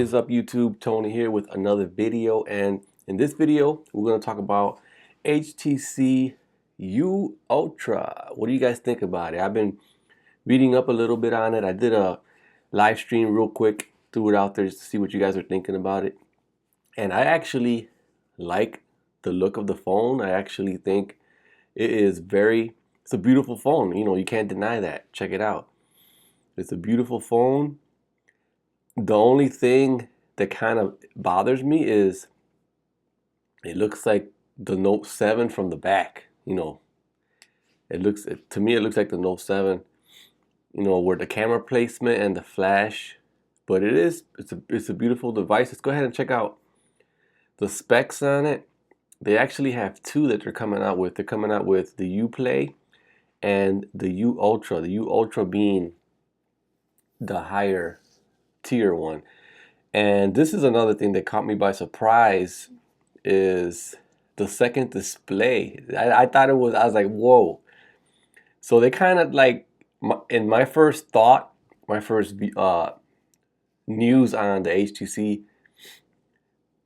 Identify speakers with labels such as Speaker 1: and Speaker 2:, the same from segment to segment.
Speaker 1: is up, YouTube? Tony here with another video, and in this video we're going to talk about HTC U Ultra. What do you guys think about it? I've been reading up a little bit on it. I did a live stream real quick, threw it out there just to see what you guys are thinking about it, and I actually like the look of the phone. I actually think it's a beautiful phone. You know, you can't deny that. Check it out. It's a beautiful phone. The only thing that kind of bothers me is it looks like the Note 7 from the back. You know, to me it looks like the Note 7. You know, where the camera placement and the flash, but it's a beautiful device. Let's go ahead and check out the specs on it. They actually have two that they're coming out with. They're coming out with the U Play and the U Ultra. The U Ultra being the higher tier one. And this is another thing that caught me by surprise, is the second display. I thought I was like, whoa. So they kind of like, in my first thought, my first news on the HTC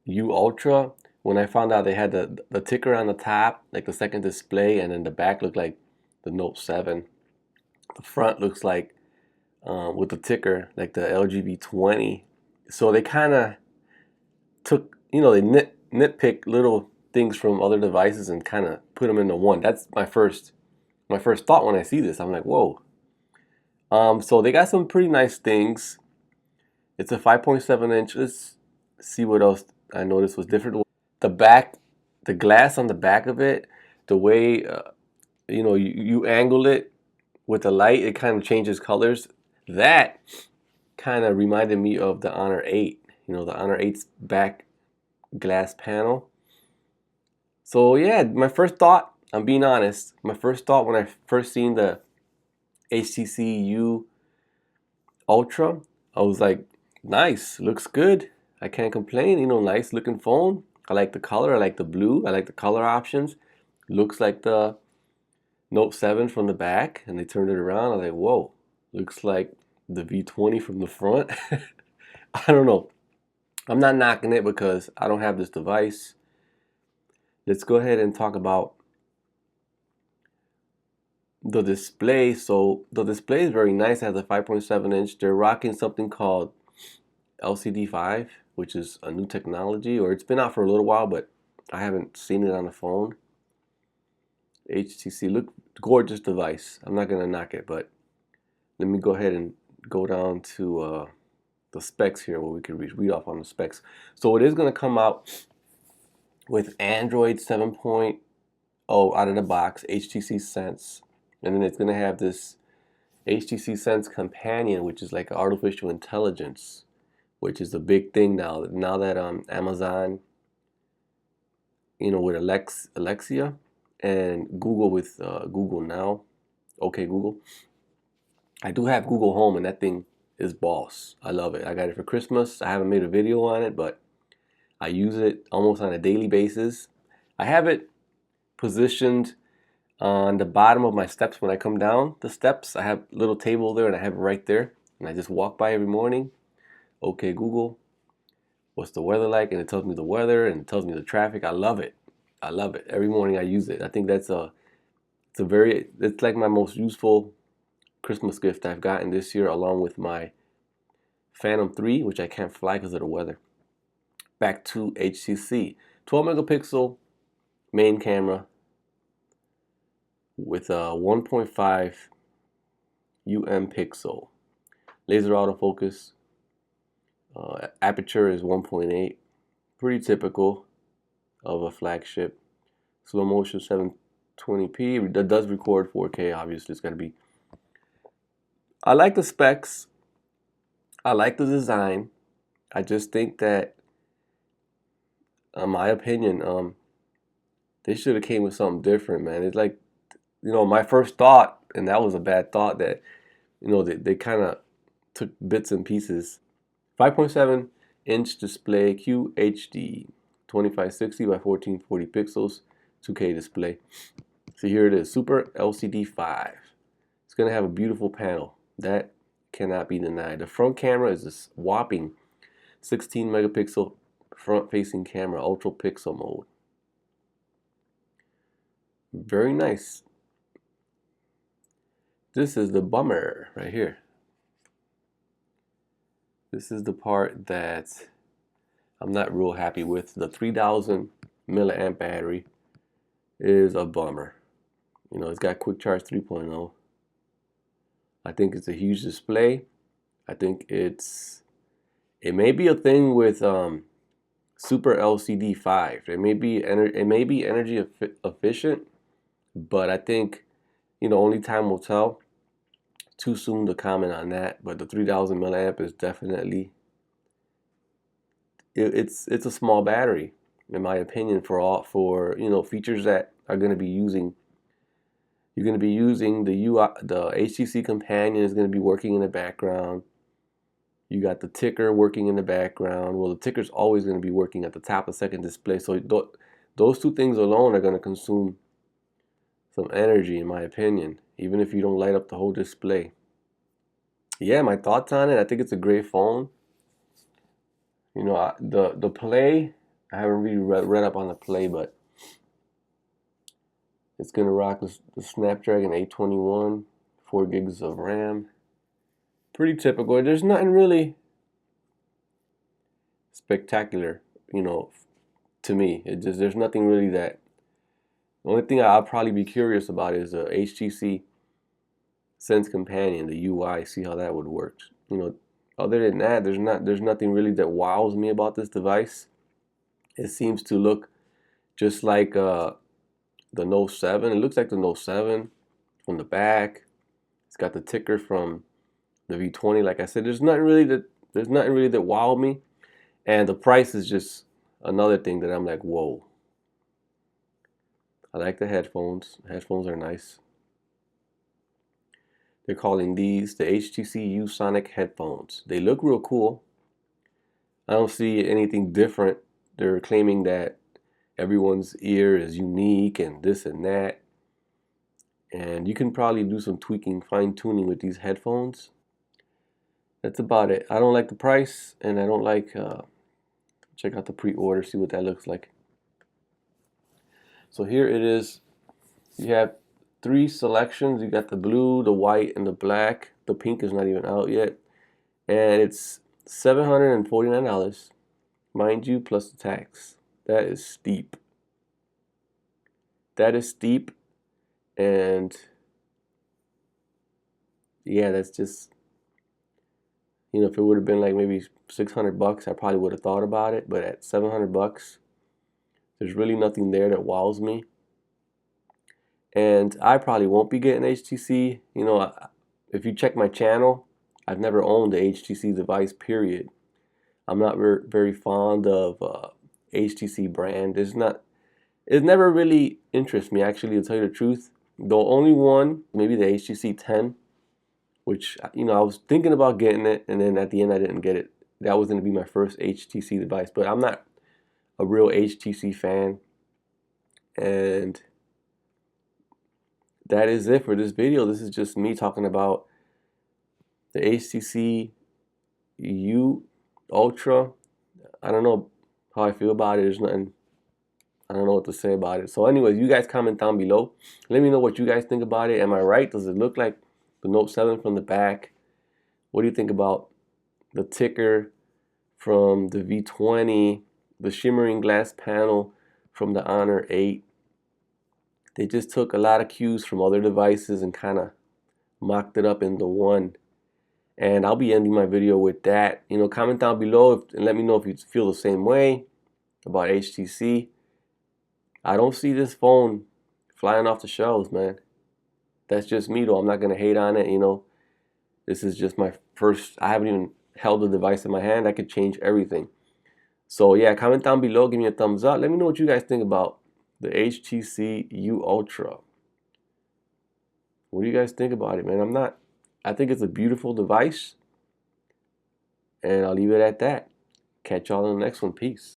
Speaker 1: U Ultra, when I found out they had the ticker on the top, like the second display, and then the back looked like the Note 7. The front looks like with the ticker like the LGB20. So they kind of took, you know, they nitpick little things from other devices and kind of put them into one. That's my first thought when I see this. I'm like, whoa. So they got some pretty nice things. It's a 5.7 inch. Let's see what else I noticed was different. The glass on the back of it, the way you know, you angle it with the light, it kind of changes colors. That kind of reminded me of the Honor 8. You know, the Honor 8's back glass panel. So yeah, my first thought, I'm being honest, my first thought when I first seen the HTC U Ultra, I was like, nice, looks good. I can't complain. You know, nice looking phone. I like the color. I like the blue. I like the color options. Looks like the Note 7 from the back, and they turned it around. I was like, whoa, looks like the V20 from the front. I don't know. I'm not knocking it because I don't have this device. Let's go ahead and talk about the display. So the display is very nice. It has a 5.7 inch. They're rocking something called LCD5, which is a new technology, or it's been out for a little while, but I haven't seen it on the phone. HTC, look, gorgeous device. I'm not gonna knock it, but let me go ahead and go down to the specs here, where we can read off on the specs. So it is gonna come out with Android 7.0 out of the box, HTC Sense, and then it's gonna have this HTC Sense Companion, which is like artificial intelligence, which is a big thing now. Now that Amazon, you know, with Alexia, and Google with Google Now, okay Google. I do have Google Home, and that thing is boss. I love it. I got it for Christmas. I haven't made a video on it, but I use it almost on a daily basis. I have it positioned on the bottom of my steps when I come down the steps. I have a little table there, and I have it right there, and I just walk by every morning. Okay Google, what's the weather like? And it tells me the weather, and it tells me the traffic. I love it. I love it. Every morning I use it. I think it's like my most useful Christmas gift I've gotten this year, along with my Phantom 3, which I can't fly because of the weather. Back to HTC. 12 megapixel main camera with a 1.5 pixel. Laser autofocus. Aperture is 1.8. Pretty typical of a flagship. Slow motion 720p. That does record 4K. Obviously, it's got to be. I like the specs. I like the design. I just think that, in my opinion, they should have came with something different, man. It's like, you know, my first thought, and that was a bad thought, that, you know, they kind of took bits and pieces. 5.7 inch display, QHD. 2560 by 1440 pixels, 2K display. So here it is, Super LCD 5. It's going to have a beautiful panel. That cannot be denied. The front camera is this whopping 16 megapixel front-facing camera, ultra pixel mode. Very nice. This is the bummer right here. This is the part that I'm not real happy with. The 3000 milliamp battery is a bummer. You know, it's got quick charge 3.0. I think it's a huge display. I think it may be a thing with Super LCD 5. It may be energy efficient, but I think, you know, only time will tell. Too soon to comment on that. But the 3000 milliamp is definitely it's a small battery, in my opinion, for you know, features that are going to be using. You're going to be using the HTC Companion is going to be working in the background. You got the ticker working in the background. Well, the ticker's always going to be working at the top of the second display. So those two things alone are going to consume some energy, in my opinion, even if you don't light up the whole display. Yeah, my thoughts on it, I think it's a great phone. You know, the Play, I haven't really read up on the Play, but it's going to rock the Snapdragon 821, 4 gigs of RAM. Pretty typical. There's nothing really spectacular, you know, to me. There's nothing really that. The only thing I'll probably be curious about is the HTC Sense Companion, the UI, see how that would work. You know, other than that, there's nothing really that wows me about this device. It seems to look just like the Note 7. It looks like the Note 7 from the back. It's got the ticker from the V20. Like I said, there's nothing really that wowed me, and the price is just another thing that I'm like, whoa. I like the headphones. Headphones are nice. They're calling these the HTC U Sonic headphones. They look real cool. I don't see anything different. They're claiming that everyone's ear is unique and this and that. And you can probably do some tweaking, fine tuning with these headphones. That's about it. I don't like the price, and I don't like, check out the pre-order, see what that looks like. So here it is. You have 3 selections. You got the blue, the white, and the black. The pink is not even out yet. And it's $749, mind you, plus the tax. That is steep. That is steep. And yeah, that's just, you know, if it would have been like maybe $600, I probably would have thought about it. But at $700, there's really nothing there that wows me. And I probably won't be getting HTC. You know, if you check my channel, I've never owned a HTC device, period. I'm not very fond of HTC brand. It never really interests me, actually, to tell you the truth. The only one, maybe the HTC 10, which, you know, I was thinking about getting it, and then at the end I didn't get it. That was going to be my first HTC device, but I'm not a real HTC fan. And that is it for this video. This is just me talking about the HTC U Ultra. I don't know how I feel about it. There's nothing, I don't know what to say about it. So anyways, you guys comment down below. Let me know what you guys think about it. Am I right? Does it look like the Note 7 from the back? What do you think about the ticker from the V20, the shimmering glass panel from the Honor 8? They just took a lot of cues from other devices and kind of mocked it up into one. And I'll be ending my video with that. You know, comment down below and let me know if you feel the same way about HTC. I don't see this phone flying off the shelves, man. That's just me, though. I'm not going to hate on it, you know. This is just my first, I haven't even held the device in my hand. I could change everything. So yeah, comment down below, give me a thumbs up. Let me know what you guys think about the HTC U Ultra. What do you guys think about it, man? I think it's a beautiful device. And I'll leave it at that. Catch y'all in the next one. Peace.